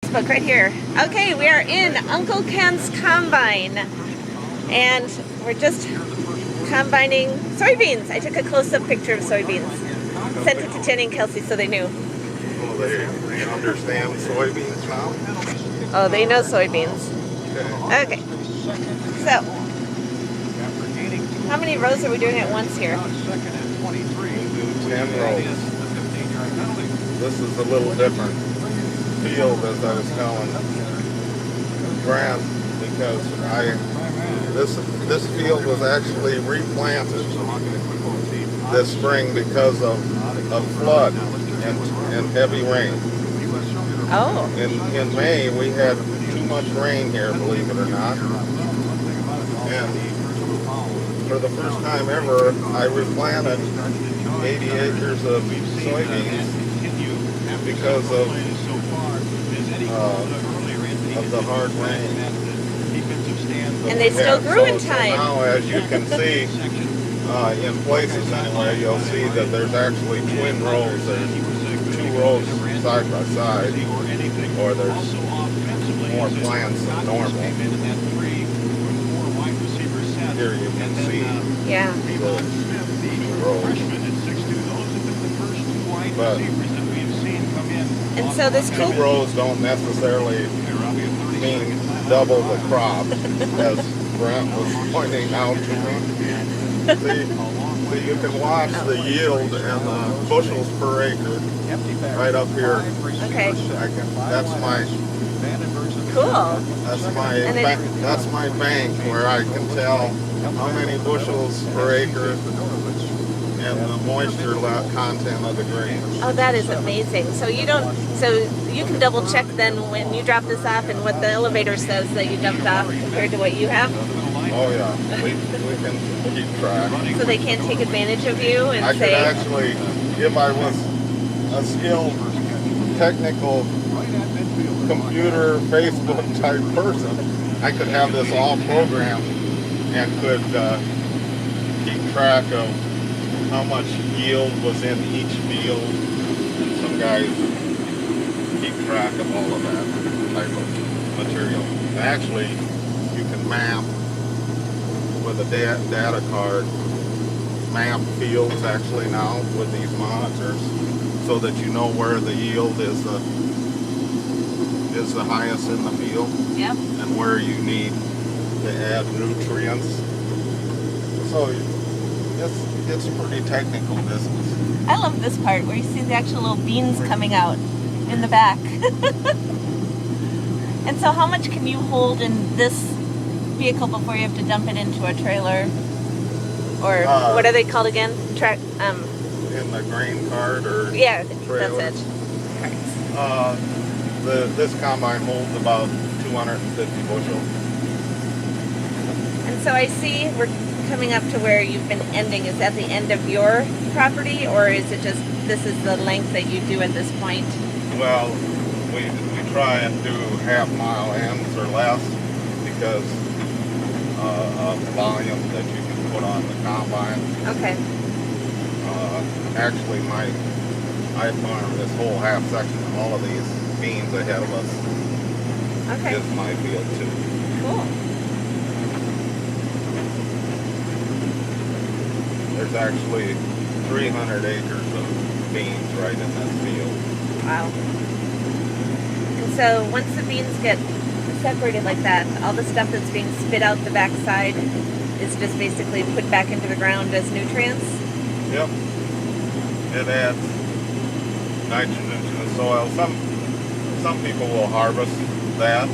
Facebook right here. Okay, we are in Uncle Ken's combine, and we're just combining soybeans. I took a close-up picture of soybeans. Sent it to Jenny and Kelsey so they knew. Well, they understand soybeans now? Oh, they know soybeans. Okay. So, how many rows are we doing at once here? We do 10 rows. This is a little different field, as I was telling Grant, because this field was actually replanted this spring because of flood and heavy rain. Oh. In May, we had too much rain here, believe it or not. And for the first time ever, I replanted 80 acres of soybeans because of the hard rain. And they still grew in time. So now, as you can see, in places anyway, you'll see that there's actually twin rows. There's two rows side by side, or there's more plants than normal. Here you can see the two rows. But and so this two rows don't necessarily mean double the crop, as Brent was pointing out to me. See, you can watch the yield and the bushels per acre right up here. Okay. That's my cool. That's my bank where I can tell how many bushels per acre and the moisture content of the grain. Oh, that is amazing. So you can double check then when you drop this off and what the elevator says that you dumped off compared to what you have? Oh yeah, we can keep track. So they can't take advantage of you and I could actually, if I was a skilled, technical, computer, Facebook type person, I could have this all programmed and could keep track of how much yield was in each field. And some guys keep track of all of that type of material. And actually, you can map with a data card, map fields actually now with these monitors, so that you know where the yield is the highest in the field. Yep. And where you need to add nutrients. So it's a pretty technical business. I love this part where you see the actual little beans coming out in the back. And so how much can you hold in this vehicle before you have to dump it into a trailer? Or what are they called again? In the grain cart or yeah, trailer. That's it. Carts. This combine holds about 250 bushels. And so I see we're coming up to where you've been ending. Is that the end of your property, or is it just this is the length that you do at this point? Well, we try and do half-mile ends or less because of the volume that you can put on the combine. Okay. Actually, I farm this whole half section of all of these beans ahead of us. Okay. Is my field too. Cool. There's actually 300 acres of beans right in this field. Wow. And so once the beans get separated like that, all the stuff that's being spit out the backside is just basically put back into the ground as nutrients? Yep. It adds nitrogen to the soil. Some people will harvest that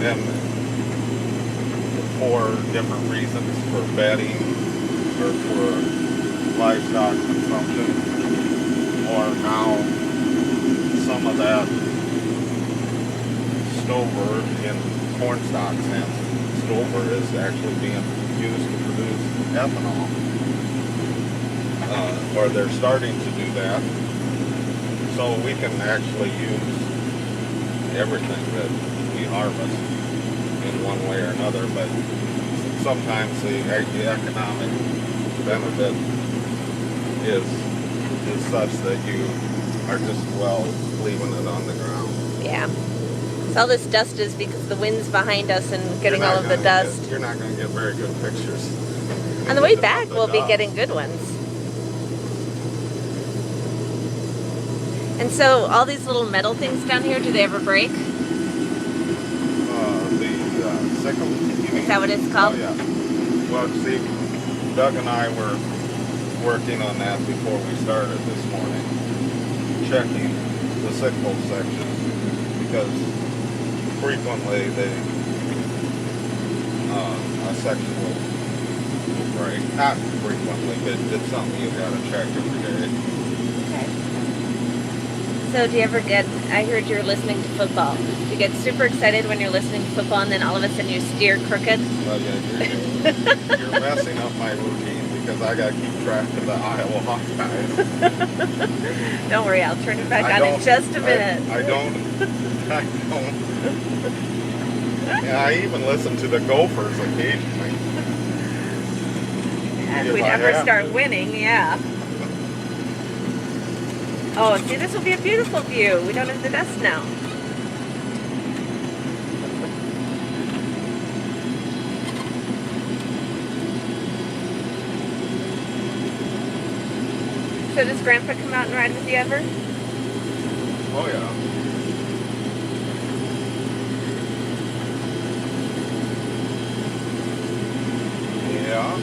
and for different reasons, for bedding or for livestock consumption, or now some of that stover in corn stalk sense. Stover is actually being used to produce ethanol, or they're starting to do that. So we can actually use everything that we harvest in one way or another, but sometimes the economic benefit is such that you are just well leaving it on the ground. Yeah. So all this dust is because the wind's behind us and getting all of the dust. You're not going to get very good pictures. On the way back, we'll be getting good ones. And so all these little metal things down here, do they ever break? The sickle? Is that what it's called? Oh, yeah. Well, see, Doug and I were working on that before we started this morning, checking the sickle sections, because frequently a section will break. Not frequently, but it's something you gotta check every day. Okay. So do you ever get, I heard you were listening to football. Do you get super excited when you're listening to football and then all of a sudden you steer crooked? Well, yeah, you're messing up my routine because I gotta keep track of the Iowa Hawkeyes. Don't worry, I'll turn it back on in just a minute. I don't. Yeah, I even listen to the Gophers occasionally. If we ever start winning, yeah. Oh, see, this will be a beautiful view. We don't have the dust now. So does Grandpa come out and ride with you ever? Oh, yeah. Yeah.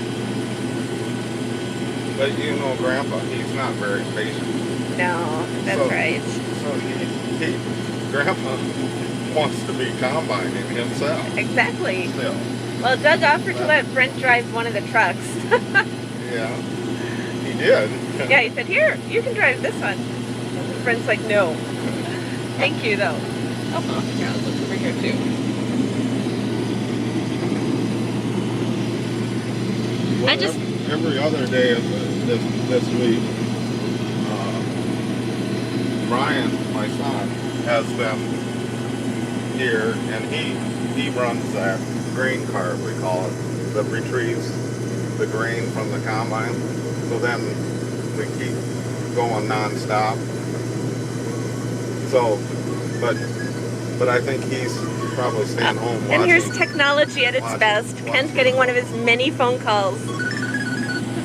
But you know, Grandpa, he's not very patient. No, that's right. So Grandpa wants to be combining himself. Exactly. Still. Well, Doug offered to let Brent drive one of the trucks. Yeah, he did. Yeah, he said, here, you can drive this one. Brent's like, no. Thank you, though. Oh, here, I'll look over here, too. Well, I just... every other day of this week, Brian, my son, has been here, and he runs that grain cart, we call it, that retrieves the grain from the combine. So then we keep going non-stop. So, but I think he's probably staying home watching. And here's technology at its best. Ken's getting one of his many phone calls.